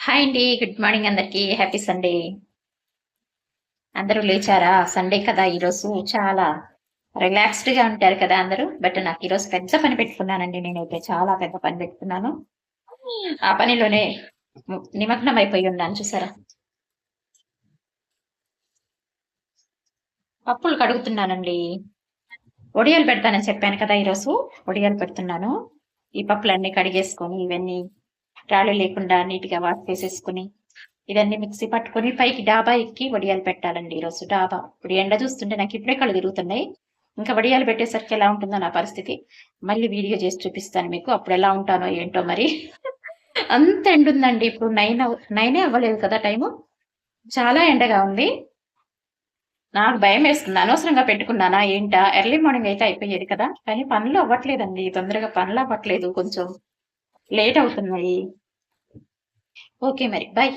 Hi అండి. Good morning అందరికి. Happy Sunday. అందరూ లేచారా? సండే కదా ఈరోజు చాలా రిలాక్స్డ్ గా ఉంటారు కదా అందరూ. బట్ నాకు ఈరోజు పెద్ద పని పెట్టుకున్నానండి. నేనైతే చాలా పెద్ద పని పెట్టుకున్నాను. ఆ పనిలోనే నిమగ్నం అయిపోయి ఉన్నాను చూసారా. పప్పులు కడుగుతున్నానండి. ఒడియాలు పెడతానని చెప్పాను కదా ఈరోజు. ఒడియాలు పెడుతున్నాను. ఈ పప్పులన్నీ కడిగేసుకొని ఇవన్నీ రాళ్ళు లేకుండా నీట్ గా వాష్ చేసేసుకుని ఇవన్నీ మిక్సీ పట్టుకొని పైకి డాబా ఎక్కి వడియాలు పెట్టాలండి ఈరోజు. డాబా ఇప్పుడు ఎండ చూస్తుంటే నాకు ఇప్పుడే కళ్ళు తిరుగుతున్నాయి. ఇంకా వడియాలు పెట్టేసరికి ఎలా ఉంటుందో నా పరిస్థితి మళ్ళీ వీడియో చేసి చూపిస్తాను మీకు. అప్పుడు ఎలా ఉంటానో ఏంటో మరి. అంత ఎండ ఉందండి. ఇప్పుడు నైనే అవ్వలేదు కదా టైము. చాలా ఎండగా ఉంది. నాకు భయం వేస్తుంది. అనవసరంగా పెట్టుకున్నానా ఏంటా? ఎర్లీ మార్నింగ్ అయితే అయిపోయేది కదా, కానీ పనులు అవ్వట్లేదండి. తొందరగా పనులు అవ్వట్లేదు. కొంచెం లేట్ అవుతున్నాయి. ఓకే మరి బాయ్.